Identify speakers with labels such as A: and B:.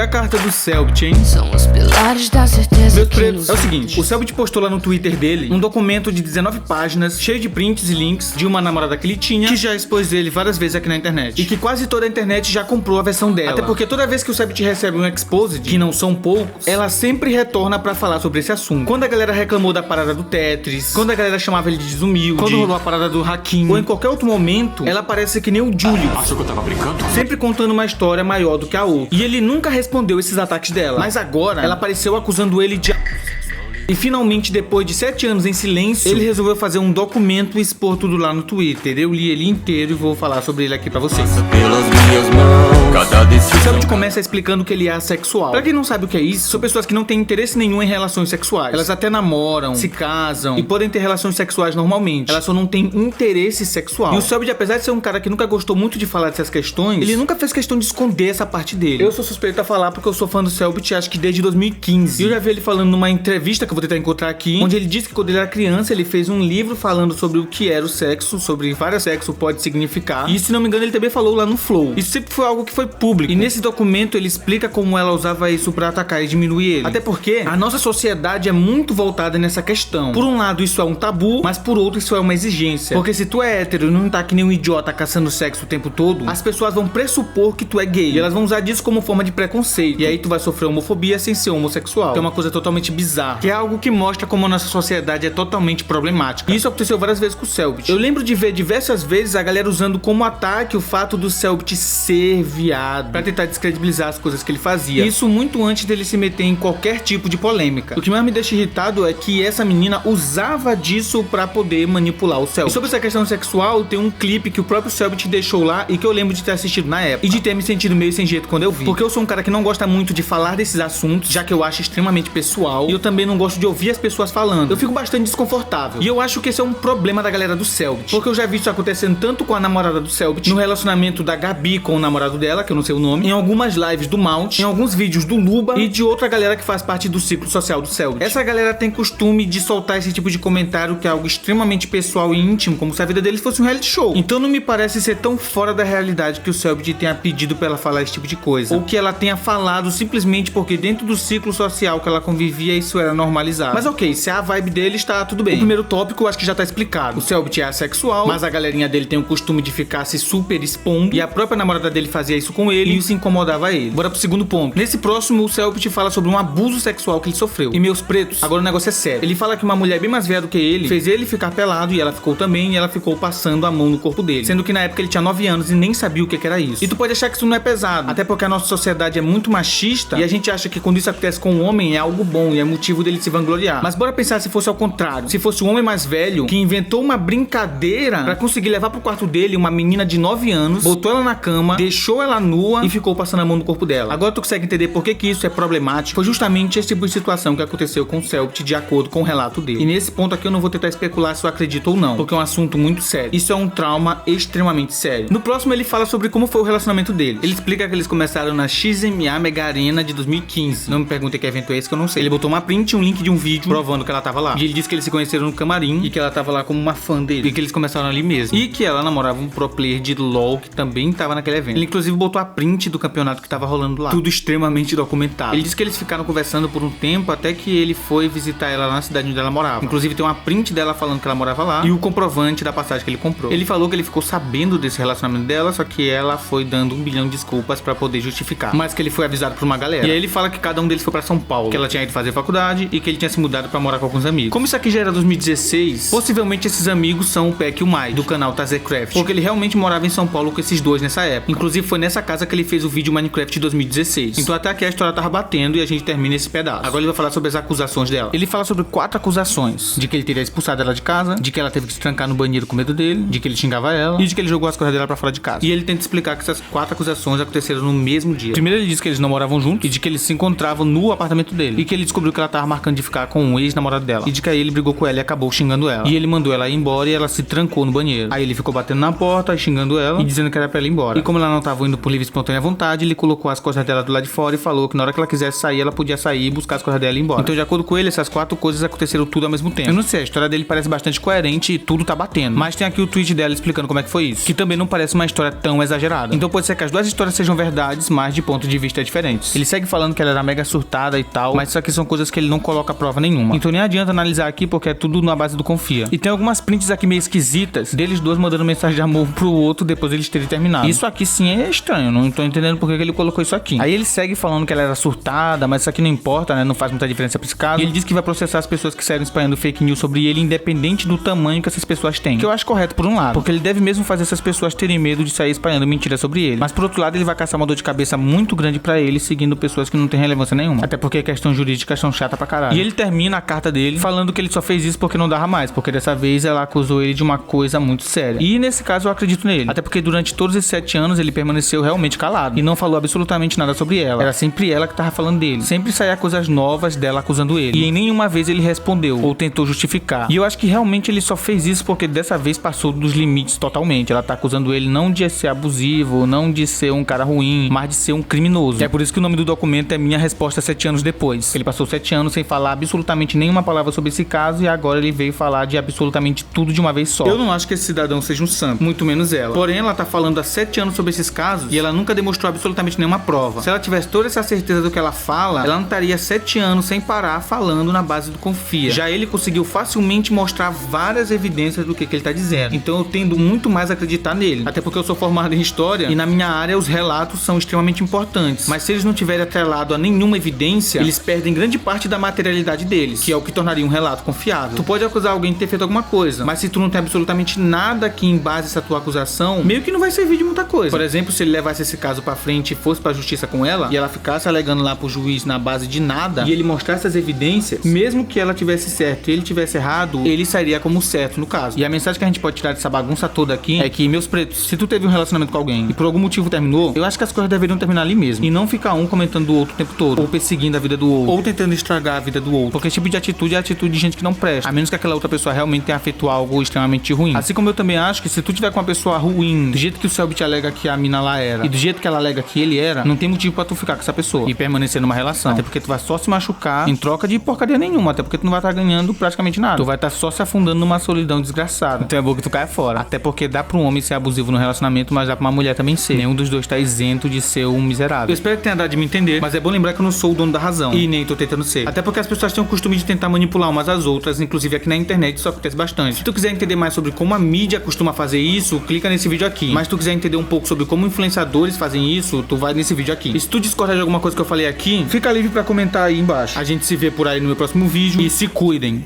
A: a carta do Selbit, hein?
B: São os pilares da certeza.
A: Meus pretos, é o seguinte, o Selbit postou lá no Twitter dele um documento de 19 páginas, cheio de prints e links de uma namorada que ele tinha, que já expôs ele várias vezes aqui na internet. E que quase toda a internet já comprou a versão dela. Até porque toda vez que o Selbit recebe um exposed, que não são poucos, ela sempre retorna pra falar sobre esse assunto. Quando a galera reclamou da parada do Tetris, quando a galera chamava ele de desumilde, quando rolou a parada do Hakim, ou em qualquer outro momento, ela parece que nem o Julius.
C: Achou que eu tava brincando?
A: Sempre contando uma história maior do que a outra. E ele nunca respondeu esses ataques dela. Mas agora, ela apareceu acusando ele de... E finalmente, depois de 7 anos em silêncio, ele resolveu fazer um documento e expor tudo lá no Twitter. Eu li ele inteiro e vou falar sobre ele aqui pra vocês.
C: Pelas minhas mãos, cada decisão.
A: O Selbit começa explicando que ele é assexual. Pra quem não sabe o que é isso, são pessoas que não têm interesse nenhum em relações sexuais. Elas até namoram, se casam e podem ter relações sexuais normalmente. Elas só não têm interesse sexual. E o Selbit, apesar de ser um cara que nunca gostou muito de falar dessas questões, ele nunca fez questão de esconder essa parte dele. Eu sou suspeito a falar porque eu sou fã do Selbit, acho que desde 2015. E eu já vi ele falando numa entrevista que eu vou tentar encontrar aqui, onde ele disse que quando ele era criança, ele fez um livro falando sobre o que era o sexo, sobre vários sexos pode significar. E se não me engano, ele também falou lá no Flow. Isso sempre foi algo que foi público. E nesse documento ele explica como ela usava isso pra atacar e diminuir ele. Até porque a nossa sociedade é muito voltada nessa questão. Por um lado, isso é um tabu, mas por outro, isso é uma exigência. Porque se tu é hétero e não tá que nem um idiota caçando sexo o tempo todo, as pessoas vão pressupor que tu é gay. E elas vão usar disso como forma de preconceito. E aí tu vai sofrer homofobia sem ser homossexual. Que é uma coisa totalmente bizarra. Que é algo que mostra como a nossa sociedade é totalmente problemática. E isso aconteceu várias vezes com o Selbit. Eu lembro de ver diversas vezes a galera usando como ataque o fato do Selbit ser viado, pra tentar descredibilizar as coisas que ele fazia. Isso muito antes dele se meter em qualquer tipo de polêmica. O que mais me deixa irritado é que essa menina usava disso pra poder manipular o Selbit. E sobre essa questão sexual, tem um clipe que o próprio Selbit deixou lá e que eu lembro de ter assistido na época. E de ter me sentido meio sem jeito quando eu vi. Porque eu sou um cara que não gosta muito de falar desses assuntos, já que eu acho extremamente pessoal. E eu também não gosto de ouvir as pessoas falando. Eu fico bastante desconfortável. E eu acho que esse é um problema da galera do Selbit. Porque eu já vi isso acontecendo tanto com a namorada do Selbit, no relacionamento da Gabi com o namorado dela, que eu não sei o nome, em algumas lives do Mount, em alguns vídeos do Luba e de outra galera que faz parte do ciclo social do Selbit. Essa galera tem costume de soltar esse tipo de comentário que é algo extremamente pessoal e íntimo, como se a vida deles fosse um reality show. Então não me parece ser tão fora da realidade que o Selbit tenha pedido pra ela falar esse tipo de coisa. Ou que ela tenha falado simplesmente porque dentro do ciclo social que ela convivia isso era normalizado. Mas ok, se a vibe dele está tudo bem. O primeiro tópico eu acho que já tá explicado. O Selbit é assexual, mas a galerinha dele tem o costume de ficar se super expondo. E a própria namorada dele fazia isso com ele e isso incomodava ele. Bora pro segundo ponto. Nesse próximo, o Selbit fala sobre um abuso sexual que ele sofreu. E meus pretos, agora o negócio é sério. Ele fala que uma mulher bem mais velha do que ele fez ele ficar pelado e ela ficou também e ela ficou passando a mão no corpo dele. Sendo que na época ele tinha 9 anos e nem sabia o que era isso. E tu pode achar que isso não é pesado. Até porque a nossa sociedade é muito machista e a gente acha que quando isso acontece com um homem é algo bom e é motivo dele se vangloriar. Mas bora pensar se fosse ao contrário. Se fosse um homem mais velho que inventou uma brincadeira pra conseguir levar pro quarto dele uma menina de 9 anos, botou ela na cama, deixou ela nua e ficou passando a mão no corpo dela. Agora tu consegue entender por que isso é problemático? Foi justamente esse tipo de situação que aconteceu com o Selbit de acordo com o relato dele. E nesse ponto aqui eu não vou tentar especular se eu acredito ou não, porque é um assunto muito sério. Isso é um trauma extremamente sério. No próximo ele fala sobre como foi o relacionamento dele. Ele explica que eles começaram na XMA Mega Arena de 2015. Não me perguntem que evento é esse que eu não sei. Ele botou uma print e um link de um vídeo provando que ela tava lá. E ele disse que eles se conheceram no camarim e que ela tava lá como uma fã dele. E que eles começaram ali mesmo. E que ela namorava um pro player de LoL que também tava naquele evento. Ele inclusive botou a print do campeonato que tava rolando lá. Tudo extremamente documentado. Ele disse que eles ficaram conversando por um tempo até que ele foi visitar ela na cidade onde ela morava. Inclusive tem uma print dela falando que ela morava lá e o comprovante da passagem que ele comprou. Ele falou que ele ficou sabendo desse relacionamento dela, só que ela foi dando 1 bilhão de desculpas pra poder justificar. Mas que ele foi avisado por uma galera. E aí ele fala que cada um deles foi pra São Paulo, que ela tinha ido fazer faculdade e que ele tinha se mudado pra morar com alguns amigos. Como isso aqui já era 2016, possivelmente esses amigos são o Peck e o Mike, do canal Tazecraft, porque ele realmente morava em São Paulo com esses dois nessa época. Inclusive foi nessa casa que ele fez o vídeo Minecraft 2016. Então até aqui a história tava batendo e a gente termina esse pedaço. Agora ele vai falar sobre as acusações dela. Ele fala sobre 4 acusações. De que ele teria expulsado ela de casa, de que ela teve que se trancar no banheiro com medo dele, de que ele xingava ela e de que ele jogou as coisas dela pra fora de casa. E ele tenta explicar que essas 4 acusações aconteceram no mesmo dia. Primeiro ele diz que eles não moravam juntos e de que eles se encontravam no apartamento dele. E que ele descobriu que ela tava marcando de ficar com um ex-namorado dela. E de que aí ele brigou com ela e acabou xingando ela. E ele mandou ela ir embora e ela se trancou no banheiro. Aí ele ficou batendo na porta, xingando ela e dizendo que era pra ela ir embora. E como ela não tava indo pro por livre e espontânea vontade, ele colocou as coisas dela do lado de fora e falou que na hora que ela quisesse sair, ela podia sair, buscar as coisas dela e ir embora. Então, de acordo com ele, essas 4 coisas aconteceram tudo ao mesmo tempo. Eu não sei, a história dele parece bastante coerente e tudo tá batendo. Mas tem aqui o tweet dela explicando como é que foi isso, que também não parece uma história tão exagerada. Então pode ser que as 2 histórias sejam verdades, mas de pontos de vista diferentes. Ele segue falando que ela era mega surtada e tal, mas isso aqui são coisas que ele não coloca prova nenhuma. Então nem adianta analisar aqui porque é tudo na base do confia. E tem algumas prints aqui meio esquisitas deles 2 mandando mensagem de amor pro outro depois deles terem terminado. Isso aqui sim é estranho, não tô entendendo porque que ele colocou isso aqui. Aí ele segue falando que ela era surtada, mas isso aqui não importa, né? Não faz muita diferença pra esse caso. E ele diz que vai processar as pessoas que saíram espalhando fake news sobre ele, independente do tamanho que essas pessoas têm. Que eu acho correto por um lado, porque ele deve mesmo fazer essas pessoas terem medo de sair espalhando mentiras sobre ele. Mas por outro lado, ele vai caçar uma dor de cabeça muito grande pra ele, seguindo pessoas que não têm relevância nenhuma. Até porque questões jurídicas são chatas pra caralho. E ele termina a carta dele falando que ele só fez isso porque não dava mais, porque dessa vez ela acusou ele de uma coisa muito séria. E nesse caso eu acredito nele. Até porque durante todos esses 7 anos ele permaneceu realmente calado e não falou absolutamente nada sobre ela. Era sempre ela que tava falando dele. Sempre saía coisas novas dela acusando ele. E em nenhuma vez ele respondeu ou tentou justificar. E eu acho que realmente ele só fez isso porque dessa vez passou dos limites totalmente. Ela tá acusando ele não de ser abusivo, não de ser um cara ruim, mas de ser um criminoso. É por isso que o nome do documento é Minha Resposta 7 anos depois. Ele passou 7 anos sem falar absolutamente nenhuma palavra sobre esse caso e agora ele veio falar de absolutamente tudo de uma vez só. Eu não acho que esse cidadão seja um santo, muito menos ela. Porém, ela tá falando há 7 anos sobre esses casos e ela nunca demonstrou absolutamente nenhuma prova. Se ela tivesse toda essa certeza do que ela fala, ela não estaria 7 anos sem parar falando na base do confia. Já ele conseguiu facilmente mostrar várias evidências do que ele tá dizendo. Então eu tendo muito mais a acreditar nele. Até porque eu sou formado em história e na minha área os relatos são extremamente importantes. Mas se eles não tiverem atrelado a nenhuma evidência, eles perdem grande parte da materialidade deles, que é o que tornaria um relato confiável. Tu pode acusar alguém de ter feito alguma coisa, mas se tu não tem absolutamente nada que embase essa tua acusação, meio que não vai servir de muita coisa. Por exemplo, se ele levasse esse caso pra frente e fosse pra justiça com ela, e ela ficasse alegando lá pro juiz na base de nada, e ele mostrasse as evidências, mesmo que ela tivesse certo e ele tivesse errado, ele sairia como certo no caso. E a mensagem que a gente pode tirar dessa bagunça toda aqui é que, meus pretos, se tu teve um relacionamento com alguém e por algum motivo terminou, eu acho que as coisas deveriam terminar ali mesmo. E não ficar um comentando do outro o tempo todo, ou perseguindo a vida do outro, ou tentando estragar a vida do outro. Porque esse tipo de atitude é atitude de gente que não presta, a menos que aquela outra pessoa realmente tenha feito algo extremamente ruim. Assim como eu também acho que se tu tiver com uma pessoa ruim, do jeito que o Selbit alega que a mina lá era, e do jeito que ela alega que ele era, não tem motivo pra tu ficar com essa pessoa e permanecer numa relação. Até porque tu vai só se machucar em troca de porcaria nenhuma, até porque tu não vai estar ganhando praticamente nada. Tu vai estar só se afundando numa solidão desgraçada. Então é bom que tu caia fora. Até porque dá pra um homem ser abusivo no relacionamento, mas dá pra uma mulher também ser. Nenhum dos dois tá isento de ser um miserável. Eu espero que tenha dado de me entender, mas é bom lembrar que eu não sou o dono da razão. E nem tô tentando ser. Até porque as pessoas têm o costume de tentar manipular umas às outras, inclusive aqui na internet isso acontece bastante. Se tu quiser entender mais sobre como a mídia costuma fazer isso, clica nesse vídeo aqui. Mas se tu quiser entender um pouco sobre como influenciadores fazem isso, tu vai nesse vídeo aqui. E se tu discordar de alguma coisa que eu falei aqui, fica livre pra comentar aí embaixo. A gente se vê por aí no meu próximo vídeo e se cuidem.